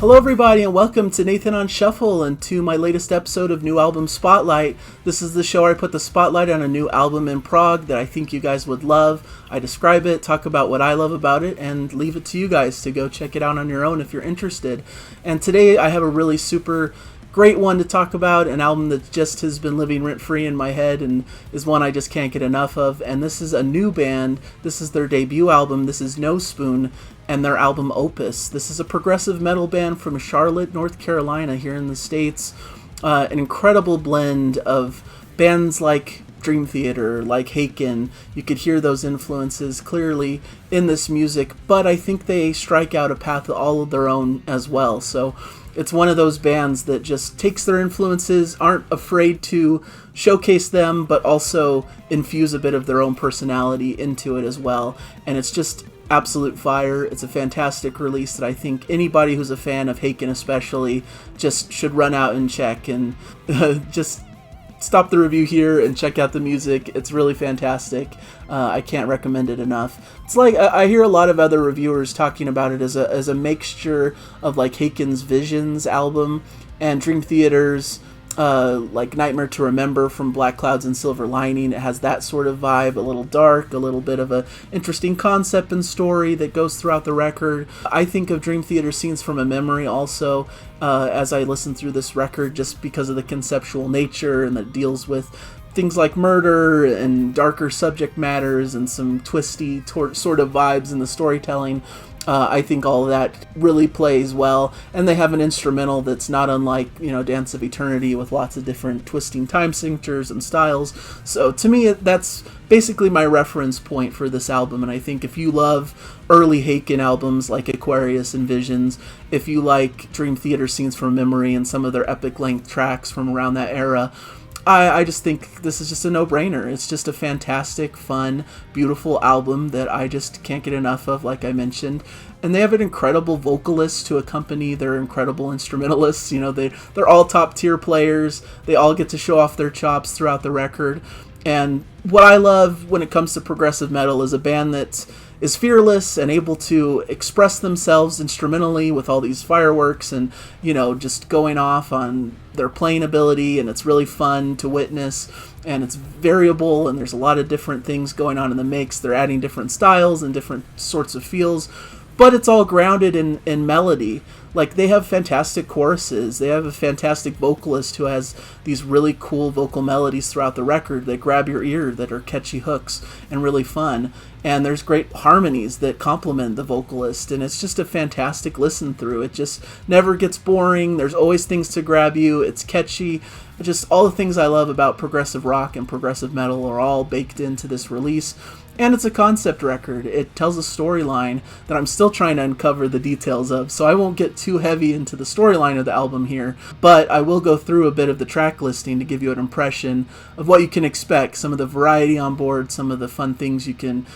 Hello everybody and welcome to Nathan on Shuffle and to my latest episode of New Album Spotlight. This is the show where I put the spotlight on a new album in prog that I think you guys would love. I describe it, talk about what I love about it, and leave it to you guys to go check it out on your own if you're interested. And today I have a really super great one to talk about, an album that just has been living rent-free in my head and is one I just can't get enough of. And this is a new band. This is their debut album. This is Nospūn and their album Opus. This is a progressive metal band from Charlotte, North Carolina here in the States. An incredible blend of bands like Dream Theater, like Haken. You could hear those influences clearly in this music, but I think they strike out a path all of their own as well. So it's one of those bands that just takes their influences, aren't afraid to showcase them, but also infuse a bit of their own personality into it as well. And it's just absolute fire. It's a fantastic release that I think anybody who's a fan of Haken especially just should run out and check, and just stop the review here and check out the music. It's really fantastic. I can't recommend it enough. It's like I hear a lot of other reviewers talking about it as a mixture of like Haken's Visions album and Dream Theater's like Nightmare to Remember from Black Clouds and Silver Lining. It has that sort of vibe, a little dark, a little bit of a interesting concept and story that goes throughout the record. I think of Dream Theater Scenes from a Memory also as I listen through this record, just because of the conceptual nature, and that deals with things like murder and darker subject matters and some twisty sort of vibes in the storytelling. I think all of that really plays well, and they have an instrumental that's not unlike, Dance of Eternity, with lots of different twisting time signatures and styles. So to me, that's basically my reference point for this album, and I think if you love early Haken albums like Aquarius and Visions, if you like Dream Theater Scenes from Memory and some of their epic length tracks from around that era, I just think this is just a no-brainer. It's just a fantastic, fun, beautiful album that I just can't get enough of, like I mentioned. And they have an incredible vocalist to accompany their incredible instrumentalists. They're all top-tier players. They all get to show off their chops throughout the record. And what I love when it comes to progressive metal is a band that is fearless and able to express themselves instrumentally with all these fireworks and, just going off on their playing ability, and it's really fun to witness, and it's variable, and there's a lot of different things going on in the mix. They're adding different styles and different sorts of feels, but it's all grounded in melody. Like, they have fantastic choruses. They have a fantastic vocalist who has these really cool vocal melodies throughout the record that grab your ear, that are catchy hooks and really fun. And there's great harmonies that complement the vocalist, and it's just a fantastic listen through. It just never gets boring. There's always things to grab you. It's catchy. Just all the things I love about progressive rock and progressive metal are all baked into this release. And it's a concept record. It tells a storyline that I'm still trying to uncover the details of, so I won't get too heavy into the storyline of the album here, but I will go through a bit of the track listing to give you an impression of what you can expect, some of the variety on board, some of the fun things you can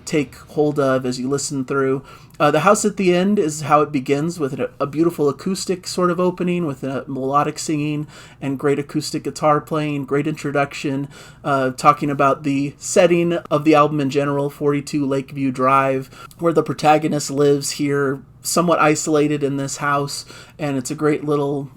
take hold of as you listen through. The House at the End is how it begins, with a beautiful acoustic sort of opening with a melodic singing and great acoustic guitar playing, great introduction, talking about the setting of the album in general, 42 Lakeview Drive, where the protagonist lives here, somewhat isolated in this house, and it's a great little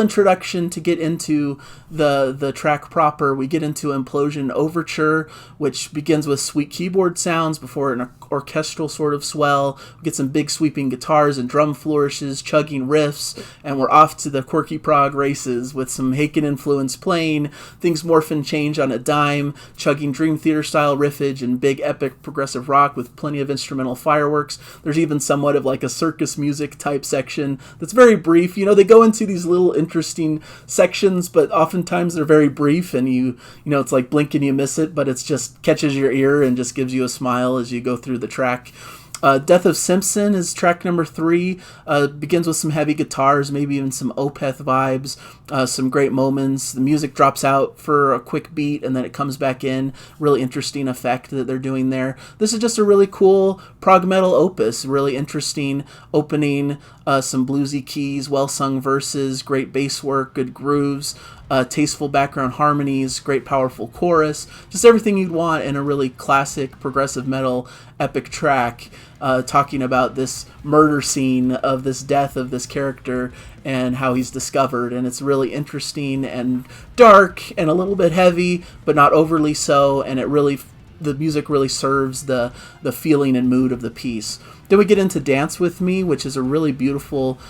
introduction to get into the track proper. We get into Implosion Overture, which begins with sweet keyboard sounds before an orchestral sort of swell. We get some big sweeping guitars and drum flourishes, chugging riffs, and we're off to the quirky prog races with some Haken influence playing. Things morph and change on a dime, chugging Dream Theater style riffage and big epic progressive rock with plenty of instrumental fireworks. There's even somewhat of like a circus music type section that's very brief. They go into these little interesting sections, but oftentimes they're very brief, and it's like blink and you miss it, but it's just catches your ear and just gives you a smile as you go through the track. Death of Simpson is track number 3. Begins with some heavy guitars, maybe even some Opeth vibes, some great moments. The music drops out for a quick beat, and then it comes back in. Really interesting effect that they're doing there. This is just a really cool prog metal opus. Really interesting opening, some bluesy keys, well-sung verses, great bass work, good grooves. tasteful background harmonies, great powerful chorus, just everything you'd want in a really classic progressive metal epic track, talking about this murder scene of this death of this character and how he's discovered. And it's really interesting and dark and a little bit heavy, but not overly so, and the music really serves the feeling and mood of the piece. Then we get into Dance With Me, which is a really beautiful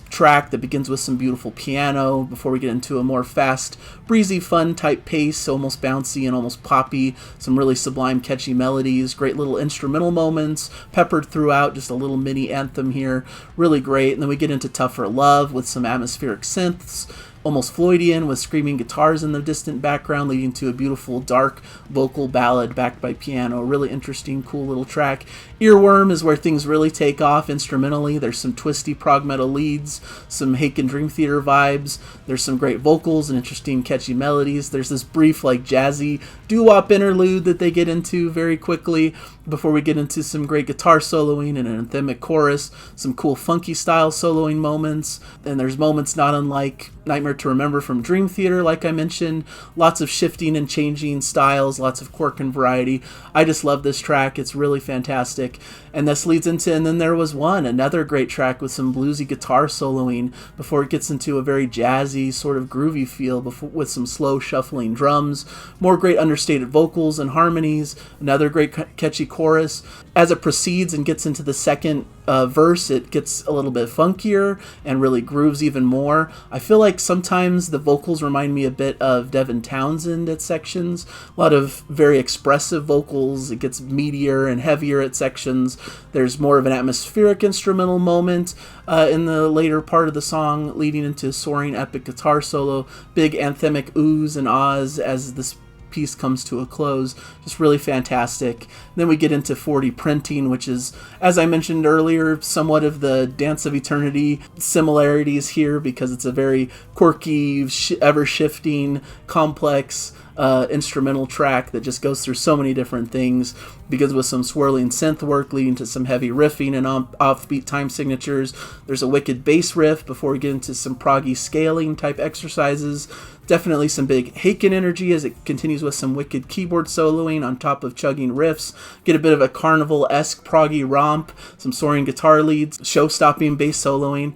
track that begins with some beautiful piano before we get into a more fast, breezy, fun type pace, almost bouncy and almost poppy, some really sublime, catchy melodies, great little instrumental moments peppered throughout, just a little mini anthem here, really great. And then we get into Tougher Love with some atmospheric synths, almost Floydian with screaming guitars in the distant background, leading to a beautiful dark vocal ballad backed by piano. Really interesting, cool little track. Earworm is where things really take off instrumentally. There's some twisty prog metal leads, some Haken Dream Theater vibes. There's some great vocals and interesting catchy melodies. There's this brief jazzy doo-wop interlude that they get into very quickly before we get into some great guitar soloing and an anthemic chorus, some cool funky style soloing moments, and there's moments not unlike Nightmare to Remember from Dream Theater, like I mentioned. Lots of shifting and changing styles, lots of quirk and variety. I just love this track. It's really fantastic. And this leads into And Then There Was another great track with some bluesy guitar soloing before it gets into a very jazzy, sort of groovy feel with some slow shuffling drums, more great understated vocals and harmonies, another great catchy chorus. As it proceeds and gets into the second verse, it gets a little bit funkier and really grooves even more. I feel like sometimes the vocals remind me a bit of Devin Townsend at sections. A lot of very expressive vocals. It gets meatier and heavier at sections. There's more of an atmospheric instrumental moment in the later part of the song, leading into soaring epic guitar solo, big anthemic oohs and ahs as this piece comes to a close. Just really fantastic. Then we get into 40 Printing, which is, as I mentioned earlier, somewhat of the Dance of Eternity similarities here, because it's a very quirky, ever-shifting, complex instrumental track that just goes through so many different things. Begins with some swirling synth work leading to some heavy riffing and offbeat time signatures. There's a wicked bass riff before we get into some proggy scaling type exercises. Definitely some big Haken energy as it continues with some wicked keyboard soloing on top of chugging riffs. Get a bit of a carnival-esque proggy romp, some soaring guitar leads, show-stopping bass soloing,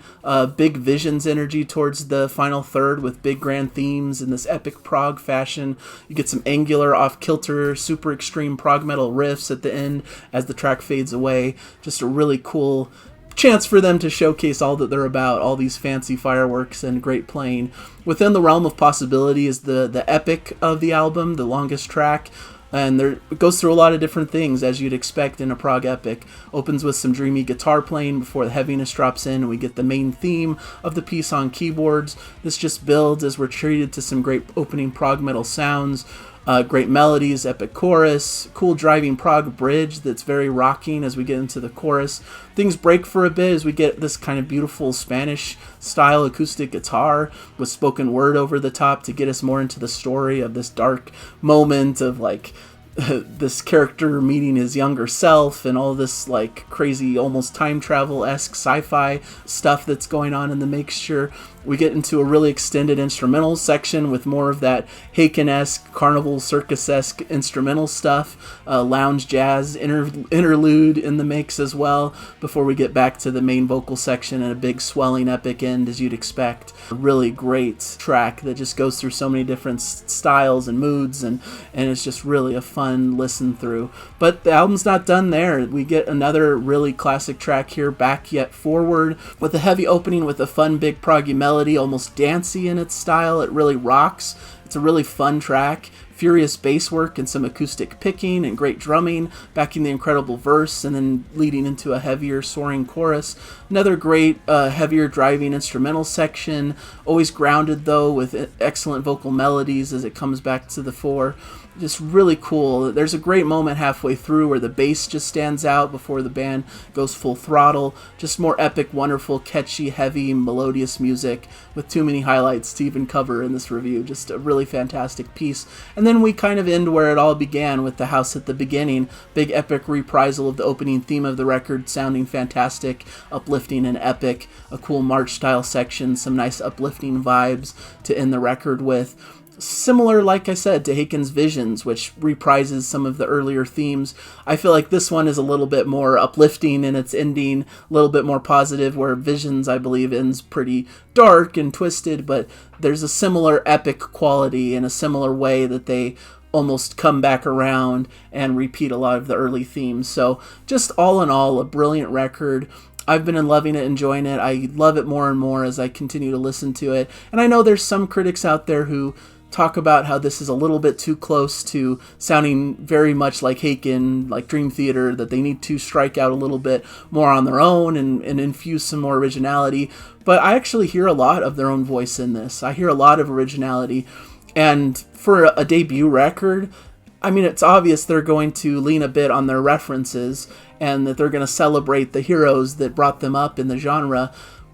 big Visions energy towards the final third with big grand themes in this epic prog fashion. You get some angular, off-kilter, super extreme prog metal riffs at the end as the track fades away. Just a really cool chance for them to showcase all that they're about, all these fancy fireworks and great playing. Within the realm of possibility is the epic of the album, the longest track, and it goes through a lot of different things as you'd expect in a prog epic. Opens with some dreamy guitar playing before the heaviness drops in and we get the main theme of the piece on keyboards. This just builds as we're treated to some great opening prog metal sounds. Great melodies, epic chorus, cool driving prog bridge that's very rocking as we get into the chorus. Things break for a bit as we get this kind of beautiful Spanish style acoustic guitar with spoken word over the top to get us more into the story of this dark moment of this character meeting his younger self and all this crazy almost time travel-esque sci-fi stuff that's going on in the mixture. We get into a really extended instrumental section with more of that Haken-esque, carnival circus-esque instrumental stuff, lounge jazz interlude in the mix as well, before we get back to the main vocal section and a big swelling epic end as you'd expect. A really great track that just goes through so many different styles and moods, and it's just really a fun listen through. But the album's not done there. We get another really classic track here, Back Yet Forward, with a heavy opening with a fun big proggy melody, almost dancey in its style. It really rocks. It's a really fun track. Furious bass work and some acoustic picking and great drumming, backing the incredible verse and then leading into a heavier soaring chorus. Another great heavier driving instrumental section, always grounded though with excellent vocal melodies as it comes back to the fore. Just really cool. There's a great moment halfway through where the bass just stands out before the band goes full throttle. Just more epic, wonderful, catchy, heavy, melodious music with too many highlights to even cover in this review. Just a really fantastic piece. And then we kind of end where it all began with The House at the Beginning. Big epic reprisal of the opening theme of the record, sounding fantastic, uplifting and epic. A cool march style section, some nice uplifting vibes to end the record with. Similar, like I said, to Haken's Visions, which reprises some of the earlier themes. I feel like this one is a little bit more uplifting in its ending, a little bit more positive, where Visions, I believe, ends pretty dark and twisted, but there's a similar epic quality in a similar way that they almost come back around and repeat a lot of the early themes. So just all in all, a brilliant record. I've been loving it, enjoying it. I love it more and more as I continue to listen to it. And I know there's some critics out there who talk about how this is a little bit too close to sounding very much like Haken, like Dream Theater, that they need to strike out a little bit more on their own and infuse some more originality. But I actually hear a lot of their own voice in this. I hear a lot of originality. And for a debut record, I mean, it's obvious they're going to lean a bit on their references and that they're going to celebrate the heroes that brought them up in the genre.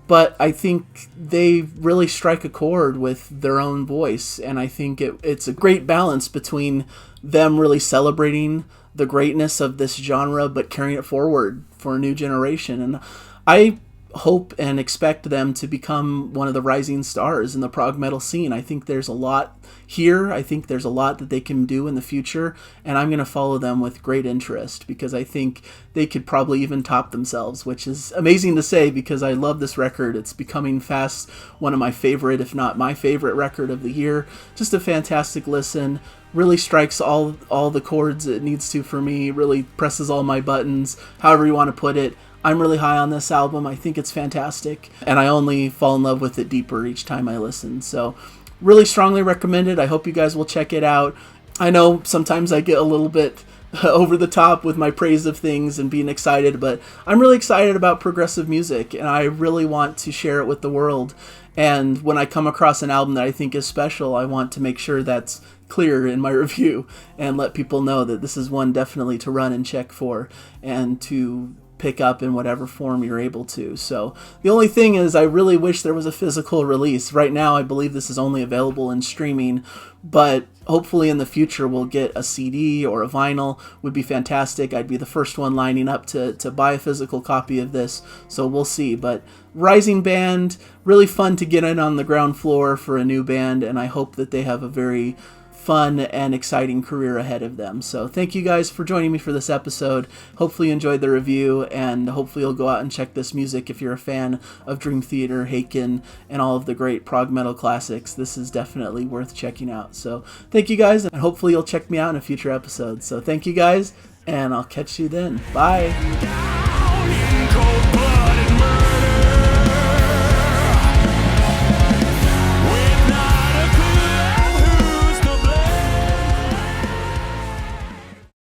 But I think they really strike a chord with their own voice, and I think it's a great balance between them really celebrating the greatness of this genre, but carrying it forward for a new generation. And I hope and expect them to become one of the rising stars in the prog metal scene. I think there's a lot here. I think there's a lot that they can do in the future, and I'm going to follow them with great interest because I think they could probably even top themselves, which is amazing to say because I love this record. It's becoming fast one of my favorite, if not my favorite record of the year. Just a fantastic listen. Really strikes all the chords it needs to for me. Really presses all my buttons, however you want to put it. I'm really high on this album. I think it's fantastic, and I only fall in love with it deeper each time I listen. So really strongly recommend it. I hope you guys will check it out. I know sometimes I get a little bit over the top with my praise of things and being excited, but I'm really excited about progressive music, and I really want to share it with the world. And when I come across an album that I think is special, I want to make sure that's clear in my review and let people know that this is one definitely to run and check for and to pick up in whatever form you're able to. So the only thing is I really wish there was a physical release. Right now I believe this is only available in streaming, but hopefully in the future we'll get a CD or a vinyl. Would be fantastic. I'd be the first one lining up to buy a physical copy of this, so we'll see. But rising band, really fun to get in on the ground floor for a new band, and I hope that they have a very fun and exciting career ahead of them. So thank you guys for joining me for this episode. Hopefully you enjoyed the review, and hopefully you'll go out and check this music if you're a fan of Dream Theater, Haken, and all of the great prog metal classics. This is definitely worth checking out. So thank you guys, and hopefully you'll check me out in a future episode. So thank you guys, and I'll catch you then. Bye!